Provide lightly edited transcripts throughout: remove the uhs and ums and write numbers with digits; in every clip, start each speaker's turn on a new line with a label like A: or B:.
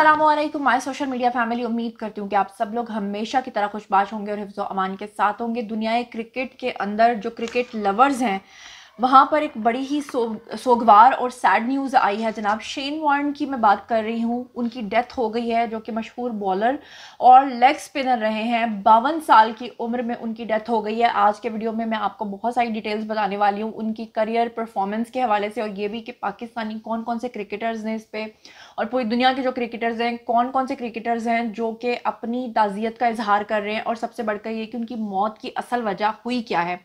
A: अस्सलामुअलैकुम my social media family. उम्मीद करती हूँ कि आप सब लोग हमेशा की तरह खुशबाश होंगे और हिफ्ज़ व अमान के साथ होंगे। दुनिया क्रिकेट के अंदर जो क्रिकेट लवर्स हैं वहाँ पर एक बड़ी ही सोगवार और सैड न्यूज़ आई है जनाब। शेन वॉर्न की मैं बात कर रही हूँ। उनकी डेथ हो गई है, जो कि मशहूर बॉलर और लेग स्पिनर रहे हैं। 52 साल की उम्र में उनकी डेथ हो गई है। आज के वीडियो में मैं आपको बहुत सारी डिटेल्स बताने वाली हूँ उनकी करियर परफॉर्मेंस के हवाले से, और ये भी कि पाकिस्तानी कौन कौन से क्रिकेटर्स ने इस पर, और पूरी दुनिया के जो क्रिकेटर्स हैं कौन कौन से क्रिकेटर्स हैं जो कि अपनी ताज़ियत का इजहार कर रहे हैं, और सबसे बढ़कर ये कि उनकी मौत की असल वजह हुई क्या है।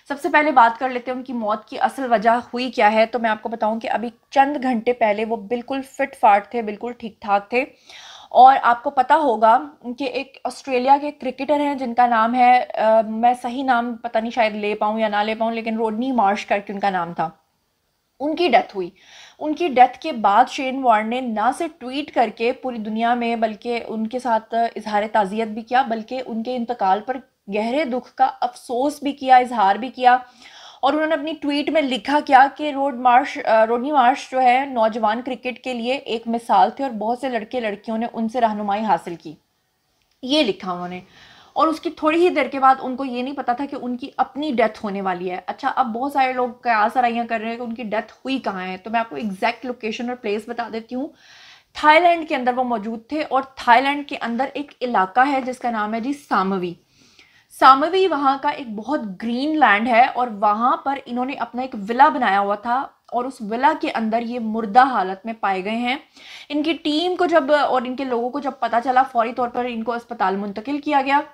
A: सबसे पहले बात कर लेते हैं उनकी मौत की असल वजह हुई क्या है। तो मैं आपको बताऊं कि अभी चंद घंटे पहले वो बिल्कुल फिट फाट थे, बिल्कुल ठीक ठाक थे। और आपको पता होगा कि एक ऑस्ट्रेलिया के क्रिकेटर हैं जिनका नाम है मैं सही नाम पता नहीं शायद ले पाऊँ या ना ले पाऊँ, लेकिन रोडनी मार्श करके उनका नाम था। उनकी डेथ हुई। उनकी डेथ के बाद शेन वॉर्न ने ना सिर्फ ट्वीट करके पूरी दुनिया में बल्कि उनके साथ इजहार ताज़ियत भी किया, बल्कि उनके इंतकाल पर गहरे दुख का अफसोस भी किया, इजहार भी किया। और उन्होंने अपनी ट्वीट में लिखा क्या कि रोडनी मार्श जो है नौजवान क्रिकेट के लिए एक मिसाल थे और बहुत से लड़के लड़कियों ने उनसे रहनुमाई हासिल की। ये लिखा उन्होंने। और उसकी थोड़ी ही देर के बाद उनको ये नहीं पता था कि उनकी अपनी डेथ होने वाली है। अच्छा, अब बहुत सारे लोग कयास आराइयाँ कर रहे हैं कि उनकी डेथ हुई कहाँ है। तो मैं आपको एग्जैक्ट लोकेशन और प्लेस बता देती हूँ। थाईलैंड के अंदर वो मौजूद थे, और थाईलैंड के अंदर एक इलाका है जिसका नाम है जी सामवी। सामवी वहाँ का एक बहुत ग्रीन लैंड है, और वहाँ पर इन्होंने अपना एक विला बनाया हुआ था, और उस विला के अंदर ये मुर्दा हालत में पाए गए हैं। इनकी टीम को जब और इनके लोगों को जब पता चला, फौरी तौर पर इनको अस्पताल मुंतकिल किया गया,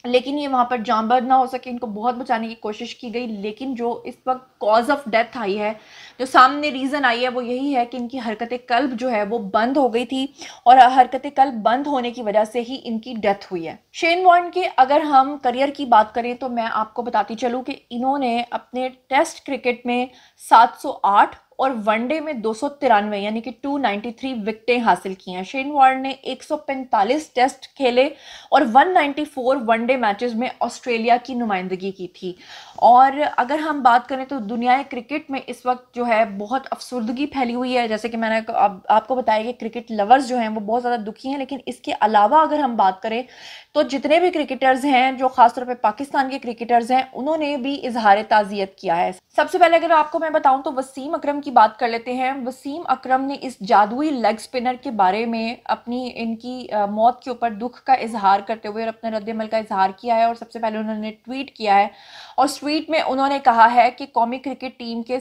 A: लेकिन ये वहाँ पर जांबाज ना हो सके। इनको बहुत बचाने की कोशिश की गई, लेकिन जो इस वक्त कॉज ऑफ डेथ आई है, जो सामने रीज़न आई है, वो यही है कि इनकी हरकत कल्ब जो है वो बंद हो गई थी, और हरकत कल्ब बंद होने की वजह से ही इनकी डेथ हुई है। शेन वॉर्न के अगर हम करियर की बात करें तो मैं आपको बताती चलूँ कि इन्होंने अपने टेस्ट क्रिकेट में 708 और वनडे में 293 यानी कि 293 विकेटें हासिल की हैं। शेन वॉर्न ने 145 टेस्ट खेले और 194 वनडे मैचेस में ऑस्ट्रेलिया की नुमाइंदगी की थी। और अगर हम बात करें तो दुनिया क्रिकेट में इस वक्त जो है बहुत अफसुर्दगी फैली हुई है। जैसे कि मैंने आपको बताया कि क्रिकेट लवर्स जो हैं वो बहुत ज़्यादा दुखी हैं, लेकिन इसके अलावा अगर हम बात करें तो जितने भी क्रिकेटर्स हैं जो खासतौर पर पाकिस्तान के क्रिकेटर्स हैं उन्होंने भी इजहार ताज़ियत किया है। सबसे पहले अगर आपको मैं बताऊं तो वसीम अकरम की बात कर लेते हैं। वसीम अकरम ने इस जादुई लेग स्पिनर के बारे में अपनी इनकी मौत के ऊपर दुख का इजहार करते हुए और अपने रद्द-ए-अमल का इजहार किया है, और सबसे पहले उन्होंने ट्वीट किया है। और इस ट्वीट में उन्होंने कहा है कि कौमी क्रिकेट टीम के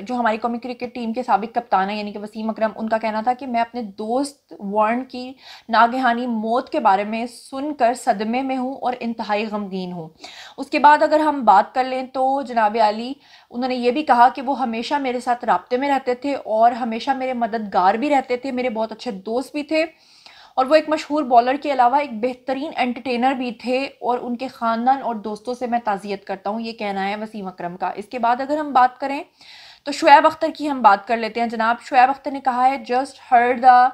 A: जो हमारी कौमी क्रिकेट टीम के साबिक कप्तान है यानी कि वसीम अकरम, उनका कहना था कि मैं अपने दोस्त वॉर्न की नागहानी मौत के बारे में सुनकर सदमे में हूँ और इंतहाई गमगीन हूँ। उसके बाद अगर हम बात कर लें तो जनाब आली, उन्होंने ये भी कहा कि वो हमेशा मेरे साथ राब्ते में रहते थे और हमेशा मेरे मददगार भी रहते थे, मेरे बहुत अच्छे दोस्त भी थे, और वो एक मशहूर बॉलर के अलावा एक बेहतरीन एंटरटेनर भी थे, और उनके ख़ानदान और दोस्तों से मैं ताज़ियत करता हूँ। ये कहना है वसीम अकरम का। इसके बाद अगर हम बात करें तो शुएब अख्तर की हम बात कर लेते हैं। जनाब शुएब अख्तर ने कहा है, just heard the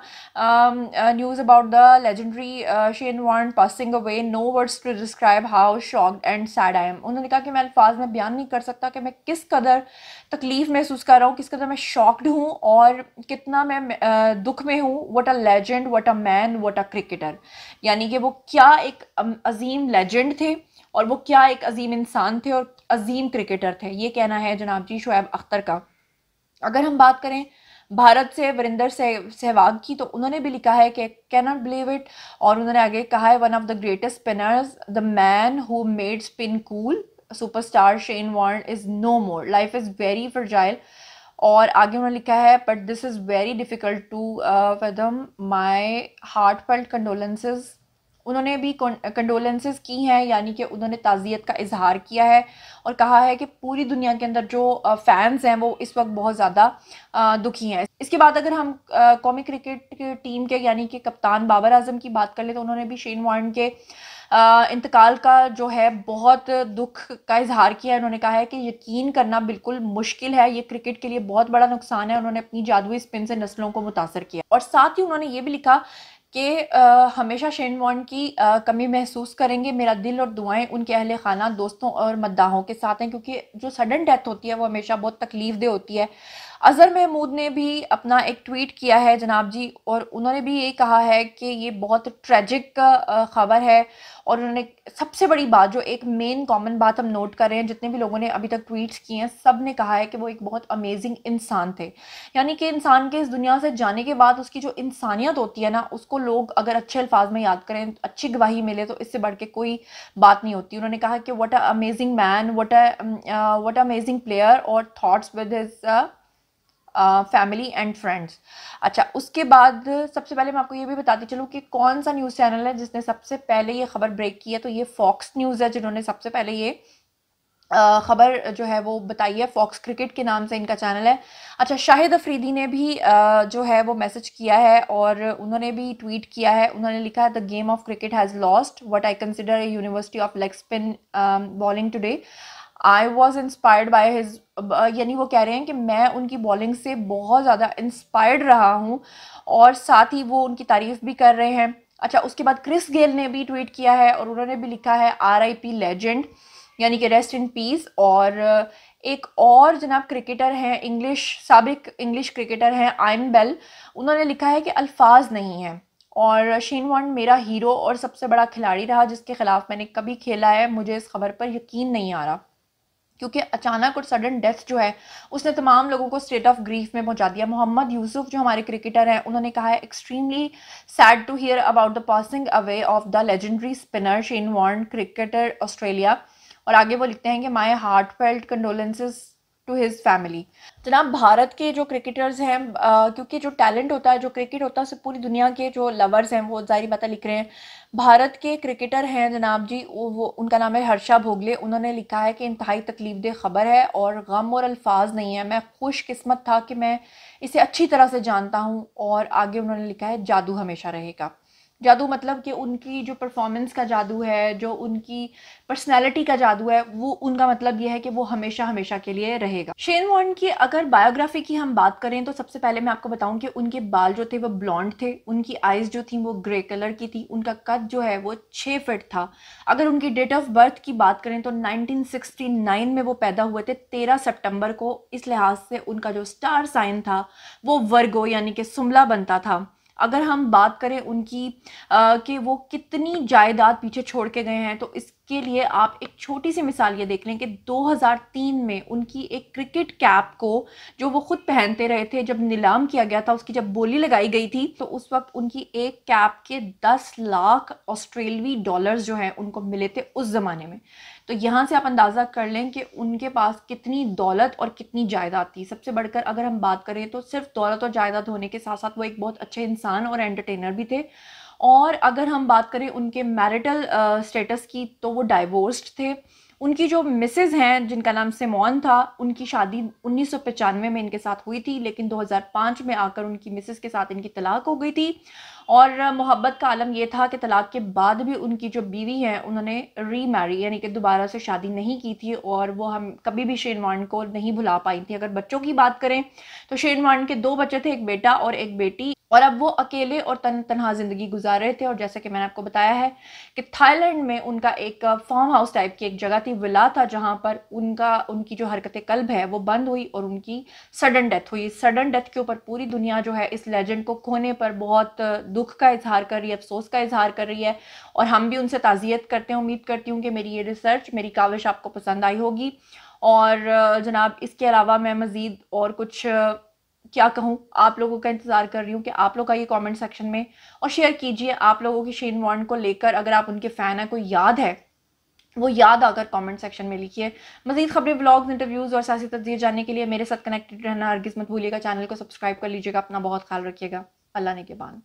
A: news about the legendary Shane Warne passing away, no words to describe how shocked and sad I am. उन्होंने कहा कि मैं अल्फाज में बयान नहीं कर सकता कि मैं किस कदर तकलीफ़ महसूस कर रहा हूँ, किस कदर मैं शॉक्ड हूँ और कितना मैं दुख में हूँ। What a legend, what a man, what a cricketer. यानी कि वो क्या एक अजीम लेजेंड थे, और वो क्या एक अजीम इंसान थे और अजीम क्रिकेटर थे। ये कहना है जनाब जी शुएब अख्तर का। अगर हम बात करें भारत से वीरेंद्र सहवाग की, तो उन्होंने भी लिखा है कि कैन नॉट बिलीव इट, और उन्होंने आगे कहा है, one of the greatest spinners, the man who made spin cool, superstar Shane Warne is no more, life is very fragile. और आगे उन्होंने लिखा है, but this is very difficult to fathom, my heart felt condolences. उन्होंने भी condolences की हैं, यानी कि उन्होंने ताज़ियत का इजहार किया है और कहा है कि पूरी दुनिया के अंदर जो फैंस हैं वो इस वक्त बहुत ज़्यादा दुखी हैं। इसके बाद अगर हम कौमी क्रिकेट की टीम के यानी कि कप्तान बाबर आजम की बात कर ले, तो उन्होंने भी शेन वॉर्न के इंतकाल का जो है बहुत दुख का इजहार किया है। उन्होंने कहा है कि यकीन करना बिल्कुल मुश्किल है, ये क्रिकेट के लिए बहुत बड़ा नुकसान है। उन्होंने अपनी जादुई स्पिन से नस्लों को मुतासर किया, और साथ ही उन्होंने ये भी लिखा कि हमेशा शेन वॉर्न की कमी महसूस करेंगे। मेरा दिल और दुआएं उनके अहले खाना, दोस्तों और मद्दाहों के साथ हैं, क्योंकि जो सडन डेथ होती है वो हमेशा बहुत तकलीफ दे होती है। अज़हर महमूद ने भी अपना एक ट्वीट किया है जनाब जी, और उन्होंने भी ये कहा है कि ये बहुत ट्रेजिक ख़बर है। और उन्होंने सबसे बड़ी बात, जो एक मेन कॉमन बात हम नोट कर रहे हैं, जितने भी लोगों ने अभी तक ट्वीट्स किए हैं, सब ने कहा है कि वो एक बहुत अमेजिंग इंसान थे। यानी कि इंसान के इस दुनिया से जाने के बाद उसकी जो इंसानियत होती है ना, उसको लोग अगर अच्छे अल्फाज में याद करें, अच्छी गवाही मिले, तो इससे बढ़ के कोई बात नहीं होती। उन्होंने कहा कि what a amazing man, what amazing player, और thoughts with his family and friends. अच्छा, उसके बाद सबसे पहले मैं आपको ये भी बताती चलूँ कि कौन सा न्यूज़ चैनल है जिसने सबसे पहले ये खबर ब्रेक की है। तो ये फॉक्स न्यूज़ है जिन्होंने सबसे पहले ये खबर जो है वो बताई है। फॉक्स क्रिकेट के नाम से इनका चैनल है। अच्छा, शाहिद अफरीदी ने भी जो है वो मैसेज किया है और उन्होंने भी ट्वीट किया है। उन्होंने लिखा है, the game of cricket has lost what I consider a university of leg spin bowling today. I was inspired by his, यानी वो कह रहे हैं कि मैं उनकी बॉलिंग से बहुत ज़्यादा इंस्पायर्ड रहा हूँ, और साथ ही वो उनकी तारीफ़ भी कर रहे हैं। अच्छा, उसके बाद क्रिस गेल ने भी ट्वीट किया है और उन्होंने भी लिखा है RIP लेजेंड, यानी कि रेस्ट इन पीस। और एक और जनाब क्रिकेटर हैं, साबिक इंग्लिश क्रिकेटर हैं आयन बेल, उन्होंने लिखा है कि अल्फाज नहीं हैं, और शेन वॉर्न मेरा हीरो और सबसे बड़ा खिलाड़ी रहा जिसके खिलाफ मैंने कभी खेला है। मुझे इस खबर पर यकीन नहीं आ रहा, क्योंकि अचानक और सडन डेथ जो है उसने तमाम लोगों को स्टेट ऑफ ग्रीफ में पहुंचा दिया। मोहम्मद यूसुफ जो हमारे क्रिकेटर हैं, उन्होंने कहा है, extremely sad to hear about the passing away of the legendary spinner Shane Warne, cricketer Australia. और आगे वो लिखते हैं कि my heart felt condolences to his family. जनाब, भारत के जो क्रिकेटर्स हैं, क्योंकि जो टैलेंट होता है, जो क्रिकेट होता है, उसे पूरी दुनिया के जो लवर्स हैं वो ज़ाहिर बात लिख रहे हैं। भारत के क्रिकेटर हैं जनाब जी, वो उनका नाम है हर्षा भोगले। उन्होंने लिखा है कि इंतहाई तकलीफदेह खबर है और गम और अल्फाज नहीं है। मैं खुशकिस्मत था कि मैं इसे अच्छी तरह से जानता हूँ। और आगे उन्होंने लिखा है, जादू हमेशा रहेगा। जादू मतलब कि उनकी जो परफॉर्मेंस का जादू है, जो उनकी पर्सनैलिटी का जादू है, वो उनका मतलब ये है कि वो हमेशा हमेशा के लिए रहेगा। शेन वॉर्न की अगर बायोग्राफी की हम बात करें तो सबसे पहले मैं आपको बताऊं कि उनके बाल जो थे वो ब्लॉन्ड थे, उनकी आइज़ जो थी वो ग्रे कलर की थी, उनका कद जो है वो 6 फीट था। अगर उनकी डेट ऑफ बर्थ की बात करें तो 1969 में वो पैदा हुए थे, 13 सितंबर को। इस लिहाज से उनका जो स्टार साइन था वो वर्गो यानी कि सुमला बनता था। अगर हम बात करें उनकी कि वो कितनी जायदाद पीछे छोड़ के गए हैं, तो इसके लिए आप एक छोटी सी मिसाल ये देख लें कि 2003 में उनकी एक क्रिकेट कैप को, जो वो खुद पहनते रहे थे, जब नीलाम किया गया था, उसकी जब बोली लगाई गई थी, तो उस वक्त उनकी एक कैप के 10 लाख ऑस्ट्रेलवी डॉलर्स जो हैं उनको मिले थे उस ज़माने में। तो यहाँ से आप अंदाज़ा कर लें कि उनके पास कितनी दौलत और कितनी जायदाद थी। सबसे बढ़कर अगर हम बात करें तो सिर्फ दौलत और जायदाद होने के साथ साथ वो एक बहुत अच्छे इंसान और एंटरटेनर भी थे। और अगर हम बात करें उनके मैरिटल स्टेटस की, तो वो डाइवोर्स्ड थे। उनकी जो मिसेज हैं जिनका नाम सिमोन था, उनकी शादी 1995 में इनके साथ हुई थी, लेकिन 2005 में आकर उनकी मिसेज के साथ इनकी तलाक हो गई थी। और मोहब्बत का आलम यह था कि तलाक के बाद भी उनकी जो बीवी है उन्होंने रीमैरी यानी कि दोबारा से शादी नहीं की थी, और वो हम कभी भी शेन वॉर्न को नहीं भुला पाई थी। अगर बच्चों की बात करें तो शेन वॉर्न के 2 बच्चे थे, एक बेटा और एक बेटी, और अब वो अकेले और तनहा ज़िंदगी गुजार रहे थे। और जैसे कि मैंने आपको बताया है कि थाईलैंड में उनका एक फार्म हाउस टाइप की एक जगह थी, विला था, जहाँ पर उनकी जो हरकत कल्ब है वो बंद हुई और उनकी सडन डेथ हुई। सडन डेथ के ऊपर पूरी दुनिया जो है इस लेजेंड को खोने पर बहुत दुख का इजहार कर रही है, अफसोस का इजहार कर रही है, और हम भी उनसे ताज़ियत करते हैं। उम्मीद करती हूँ कि मेरी ये रिसर्च, मेरी काविश आपको पसंद आई होगी। और जनाब, इसके अलावा मैं मज़ीद और कुछ क्या कहूँ, आप लोगों का इंतज़ार कर रही हूँ कि आप लोग आइए कमेंट सेक्शन में और शेयर कीजिए आप लोगों की शेन वॉर्न को लेकर, अगर आप उनके फ़ैन हैं, कोई याद है, वो याद आकर कमेंट सेक्शन में लिखिए। मज़ीद खबरें, व्लॉग्स, इंटरव्यूज़ और सियासी तस्दीर जानने के लिए मेरे साथ कनेक्टेड रहना हरगिज़ मत भूलिएगा। चैनल को सब्सक्राइब कर लीजिएगा। अपना बहुत ख्याल रखिएगा। अल्लाह ने के बाद।